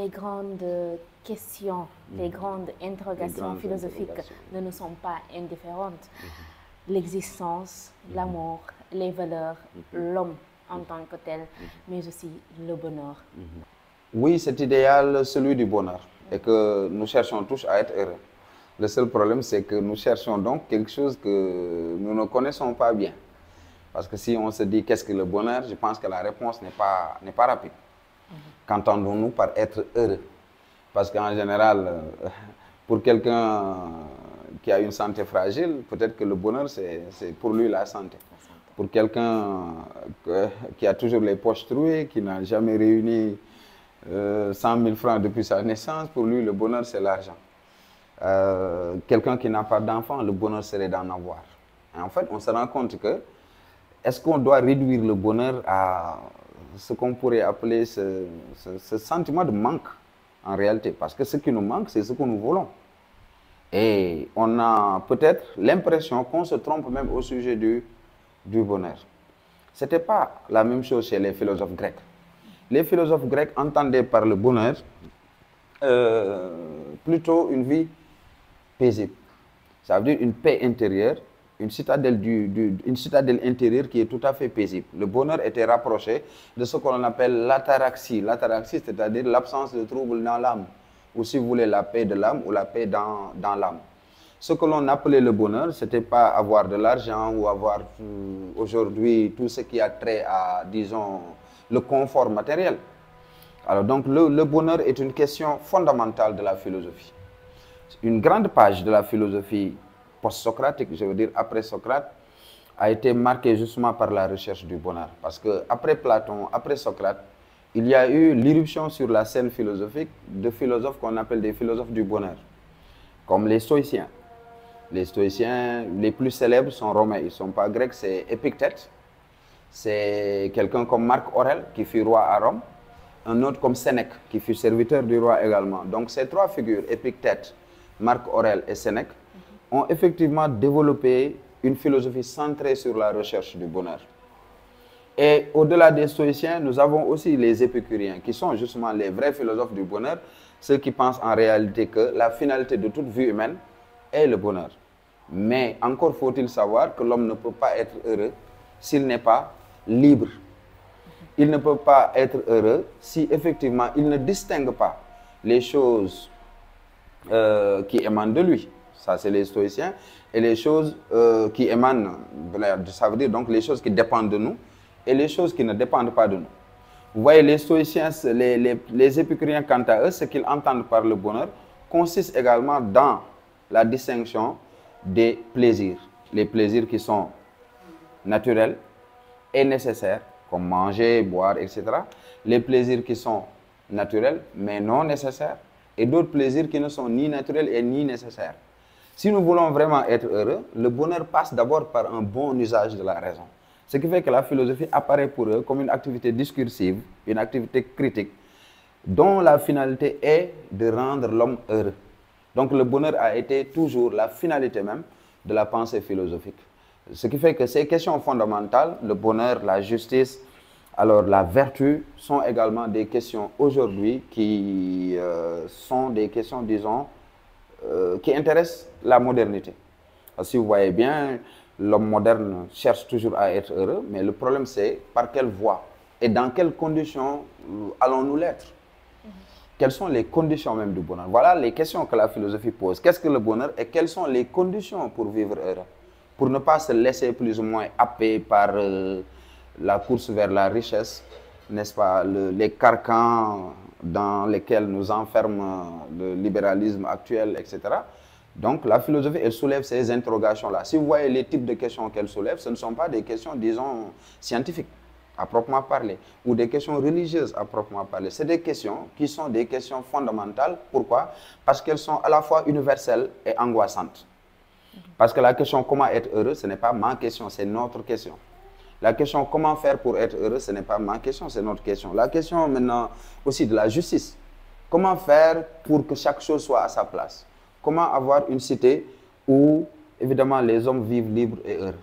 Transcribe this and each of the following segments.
les grandes questions, les grandes interrogations philosophiques ne nous sont pas indifférentes. L'existence, l'amour, les valeurs, l'homme en tant que tel, mais aussi le bonheur. Oui, cet idéal, celui du bonheur, et que nous cherchons tous à être heureux. Le seul problème, c'est que nous cherchons donc quelque chose que nous ne connaissons pas bien. Parce que si on se dit qu'est-ce que le bonheur, je pense que la réponse n'est pas rapide. Qu'entendons-nous par être heureux? Parce qu'en général, pour quelqu'un qui a une santé fragile, peut-être que le bonheur, c'est pour lui la santé. Pour quelqu'un qui a toujours les poches trouées, qui n'a jamais réuni 100 000 francs depuis sa naissance, pour lui, le bonheur, c'est l'argent. Quelqu'un qui n'a pas d'enfant, le bonheur serait d'en avoir. Et en fait, on se rend compte que, est-ce qu'on doit réduire le bonheur à ce qu'on pourrait appeler ce sentiment de manque, en réalité? Parce que ce qui nous manque, c'est ce que nous voulons. Et on a peut-être l'impression qu'on se trompe même au sujet du bonheur. Ce n'était pas la même chose chez les philosophes grecs. Les philosophes grecs entendaient par le bonheur plutôt une vie paisible. Ça veut dire une paix intérieure, une citadelle intérieure qui est tout à fait paisible. Le bonheur était rapproché de ce qu'on appelle l'ataraxie. L'ataraxie, c'est-à-dire l'absence de trouble dans l'âme, ou si vous voulez, la paix de l'âme ou la paix dans l'âme. Ce que l'on appelait le bonheur, ce n'était pas avoir de l'argent ou avoir aujourd'hui tout ce qui a trait à, disons, le confort matériel. Alors donc le bonheur est une question fondamentale de la philosophie. Une grande page de la philosophie post-socratique, je veux dire après Socrate, a été marquée justement par la recherche du bonheur. Parce qu'après Platon, après Socrate, il y a eu l'irruption sur la scène philosophique de philosophes qu'on appelle des philosophes du bonheur, comme les stoïciens. Les stoïciens les plus célèbres sont romains, ils ne sont pas grecs, c'est Épictète. C'est quelqu'un comme Marc Aurèle qui fut roi à Rome, un autre comme Sénèque qui fut serviteur du roi également. Donc ces trois figures, Épictète, Marc Aurèle et Sénèque, ont effectivement développé une philosophie centrée sur la recherche du bonheur. Et au-delà des stoïciens, nous avons aussi les épicuriens, qui sont justement les vrais philosophes du bonheur, ceux qui pensent en réalité que la finalité de toute vie humaine est le bonheur. Mais encore faut-il savoir que l'homme ne peut pas être heureux s'il n'est pas libre. Il ne peut pas être heureux si effectivement il ne distingue pas les choses qui émanent de lui. Ça, c'est les stoïciens. Et les choses qui émanent, ça veut dire donc les choses qui dépendent de nous et les choses qui ne dépendent pas de nous. Vous voyez, les stoïciens, les épicuriens, quant à eux, ce qu'ils entendent par le bonheur consiste également dans la distinction des plaisirs. Les plaisirs qui sont naturels et nécessaires, comme manger, boire, etc. Les plaisirs qui sont naturels mais non nécessaires, et d'autres plaisirs qui ne sont ni naturels et ni nécessaires. Si nous voulons vraiment être heureux, le bonheur passe d'abord par un bon usage de la raison. Ce qui fait que la philosophie apparaît pour eux comme une activité discursive, une activité critique, dont la finalité est de rendre l'homme heureux. Donc le bonheur a été toujours la finalité même de la pensée philosophique. Ce qui fait que ces questions fondamentales, le bonheur, la justice, alors la vertu, sont également des questions aujourd'hui qui sont des questions, disons, qui intéressent la modernité. Si vous voyez bien, l'homme moderne cherche toujours à être heureux, mais le problème c'est par quelle voie et dans quelles conditions allons-nous l'être? Quelles sont les conditions même du bonheur? Voilà les questions que la philosophie pose. Qu'est-ce que le bonheur et quelles sont les conditions pour vivre heureux? Pour ne pas se laisser plus ou moins happer par la course vers la richesse, n'est-ce pas, les carcans dans lesquels nous enferme le libéralisme actuel, etc. Donc la philosophie, elle soulève ces interrogations-là. Si vous voyez les types de questions qu'elle soulève, ce ne sont pas des questions, disons, scientifiques, à proprement parler, ou des questions religieuses à proprement parler. C'est des questions qui sont des questions fondamentales. Pourquoi? Parce qu'elles sont à la fois universelles et angoissantes. Parce que la question comment être heureux, ce n'est pas ma question, c'est notre question. La question comment faire pour être heureux, ce n'est pas ma question, c'est notre question. La question maintenant aussi de la justice. Comment faire pour que chaque chose soit à sa place? Comment avoir une cité où évidemment les hommes vivent libres et heureux?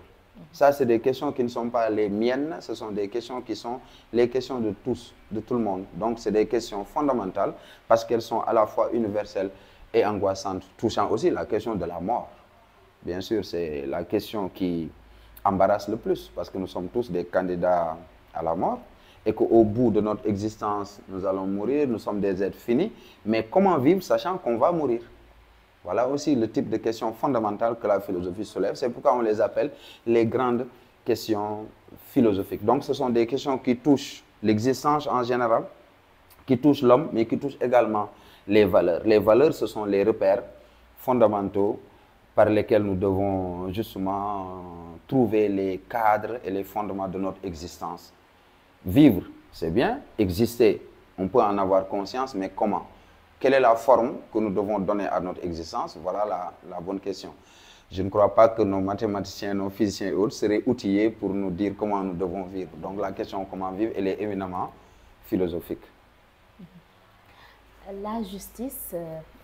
Ça, c'est des questions qui ne sont pas les miennes, ce sont des questions qui sont les questions de tous, de tout le monde. Donc, c'est des questions fondamentales parce qu'elles sont à la fois universelles et angoissantes, touchant aussi la question de la mort. Bien sûr, c'est la question qui embarrasse le plus parce que nous sommes tous des candidats à la mort et qu'au bout de notre existence, nous allons mourir, nous sommes des êtres finis. Mais comment vivre sachant qu'on va mourir? Voilà aussi le type de questions fondamentales que la philosophie soulève. C'est pourquoi on les appelle les grandes questions philosophiques. Donc, ce sont des questions qui touchent l'existence en général, qui touchent l'homme, mais qui touchent également les valeurs. Les valeurs, ce sont les repères fondamentaux par lesquels nous devons justement trouver les cadres et les fondements de notre existence. Vivre, c'est bien. Exister, on peut en avoir conscience, mais comment? Quelle est la forme que nous devons donner à notre existence? Voilà la bonne question. Je ne crois pas que nos mathématiciens, nos physiciens et autres seraient outillés pour nous dire comment nous devons vivre. Donc la question comment vivre, elle est éminemment philosophique. La justice,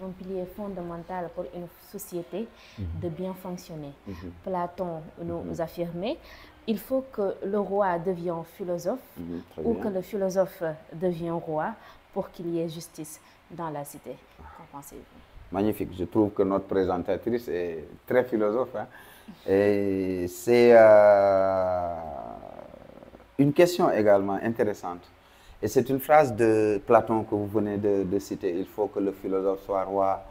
un pilier fondamental pour une société de bien fonctionner. Platon nous affirmait, il faut que le roi devienne philosophe ou que le philosophe devienne roi pour qu'il y ait justice dans la cité. Qu'en pensez-vous? Magnifique. Je trouve que notre présentatrice est très philosophe. Hein? Et c'est une question également intéressante. Et c'est une phrase de Platon que vous venez de citer. Il faut que le philosophe soit roi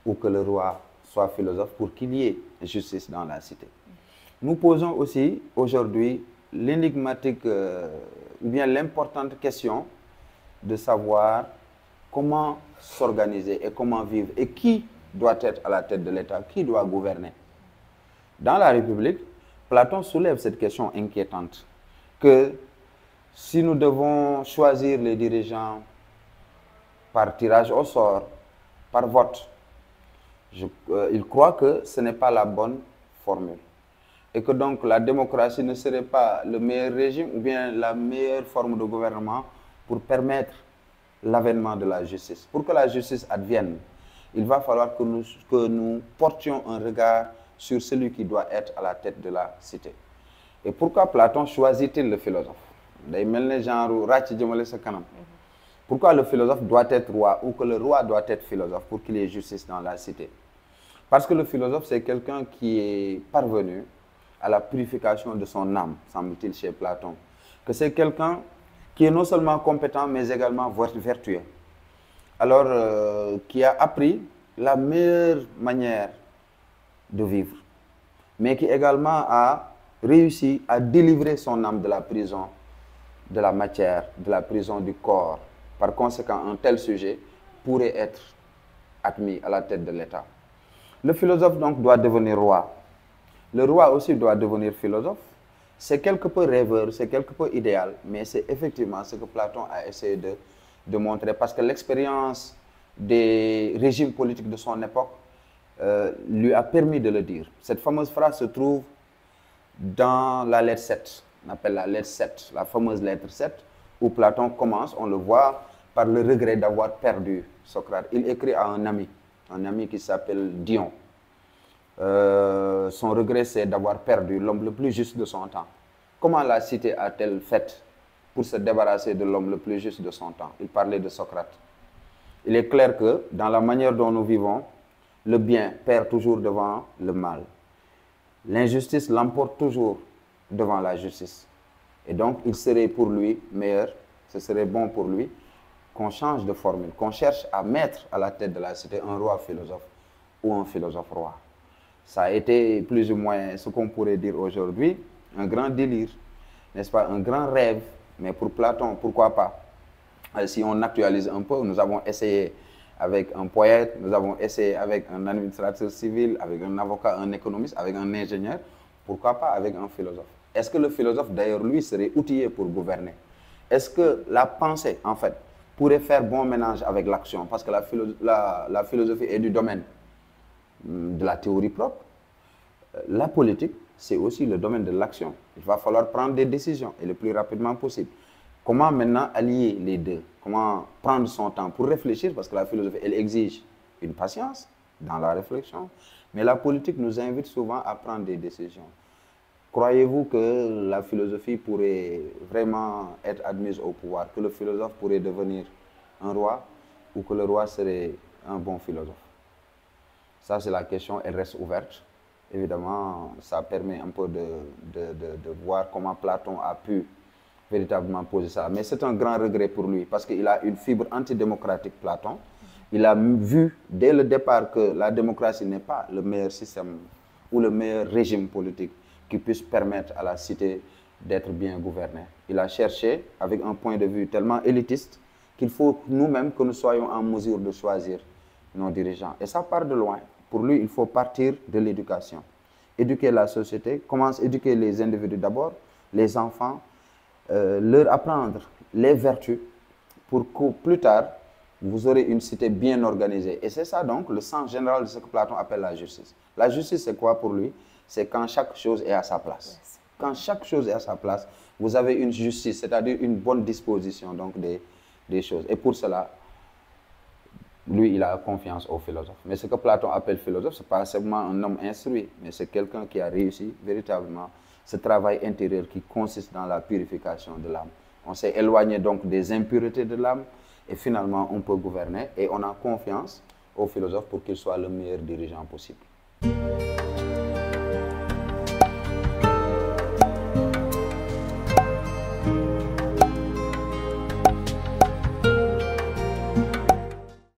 ou que le roi soit philosophe pour qu'il y ait justice dans la cité. Nous posons aussi aujourd'hui l'énigmatique ou bien l'importante question de savoir comment s'organiser et comment vivre et qui doit être à la tête de l'État, qui doit gouverner. Dans la République, Platon soulève cette question inquiétante que si nous devons choisir les dirigeants par tirage au sort, par vote, il croit que ce n'est pas la bonne formule. Et que donc la démocratie ne serait pas le meilleur régime ou bien la meilleure forme de gouvernement pour permettre l'avènement de la justice. Pour que la justice advienne, il va falloir que nous portions un regard sur celui qui doit être à la tête de la cité. Et pourquoi Platon choisit-il le philosophe? Pourquoi le philosophe doit être roi ou que le roi doit être philosophe pour qu'il y ait justice dans la cité? Parce que le philosophe, c'est quelqu'un qui est parvenu à la purification de son âme, semble-t-il chez Platon. Que c'est quelqu'un qui est non seulement compétent, mais également vertueux. Alors, qui a appris la meilleure manière de vivre, mais qui également a réussi à délivrer son âme de la prison de la matière, de la prison du corps. Par conséquent, un tel sujet pourrait être admis à la tête de l'État. Le philosophe, donc, doit devenir roi. Le roi aussi doit devenir philosophe. C'est quelque peu rêveur, c'est quelque peu idéal, mais c'est effectivement ce que Platon a essayé de montrer, parce que l'expérience des régimes politiques de son époque lui a permis de le dire. Cette fameuse phrase se trouve dans la lettre 7, on appelle la lettre 7, la fameuse lettre 7, où Platon commence, on le voit, par le regret d'avoir perdu Socrate. Il écrit à un ami qui s'appelle Dion. Son regret, c'est d'avoir perdu l'homme le plus juste de son temps. Comment la cité a-t-elle fait pour se débarrasser de l'homme le plus juste de son temps? Il parlait de Socrate. Il est clair que dans la manière dont nous vivons, le bien perd toujours devant le mal. L'injustice l'emporte toujours devant la justice. Et donc, il serait pour lui meilleur, ce serait bon pour lui qu'on change de formule, qu'on cherche à mettre à la tête de la cité un roi philosophe ou un philosophe roi. Ça a été plus ou moins ce qu'on pourrait dire aujourd'hui, un grand délire, n'est-ce pas, un grand rêve. Mais pour Platon, pourquoi pas? Si on actualise un peu, nous avons essayé avec un poète, nous avons essayé avec un administrateur civil, avec un avocat, un économiste, avec un ingénieur, pourquoi pas avec un philosophe? Est-ce que le philosophe, d'ailleurs, lui, serait outillé pour gouverner? Est-ce que la pensée, en fait, pourrait faire bon ménage avec l'action? Parce que la philosophie est du domaine de la théorie propre. La politique, c'est aussi le domaine de l'action. Il va falloir prendre des décisions et le plus rapidement possible. Comment maintenant allier les deux? Comment prendre son temps pour réfléchir? Parce que la philosophie, elle exige une patience dans la réflexion. Mais la politique nous invite souvent à prendre des décisions. Croyez-vous que la philosophie pourrait vraiment être admise au pouvoir, que le philosophe pourrait devenir un roi ou que le roi serait un bon philosophe? Ça, c'est la question, elle reste ouverte. Évidemment, ça permet un peu de voir comment Platon a pu véritablement poser ça. Mais c'est un grand regret pour lui parce qu'il a une fibre antidémocratique, Platon. Il a vu dès le départ que la démocratie n'est pas le meilleur système ou le meilleur régime politique qui puisse permettre à la cité d'être bien gouvernée. Il a cherché avec un point de vue tellement élitiste qu'il faut nous-mêmes que nous soyons en mesure de choisir nos dirigeants. Et ça part de loin. Pour lui, il faut partir de l'éducation. Éduquer la société, commence à éduquer les individus d'abord, les enfants, leur apprendre les vertus pour que plus tard, vous aurez une cité bien organisée. Et c'est ça donc le sens général de ce que Platon appelle la justice. La justice, c'est quoi pour lui? C'est quand chaque chose est à sa place. Yes. Quand chaque chose est à sa place, vous avez une justice, c'est-à-dire une bonne disposition donc des choses. Et pour cela, lui, il a confiance aux philosophes. Mais ce que Platon appelle philosophe, ce n'est pas seulement un homme instruit, mais c'est quelqu'un qui a réussi véritablement ce travail intérieur qui consiste dans la purification de l'âme. On s'est éloigné donc des impuretés de l'âme et finalement on peut gouverner et on a confiance aux philosophes pour qu'ils soient le meilleur dirigeant possible.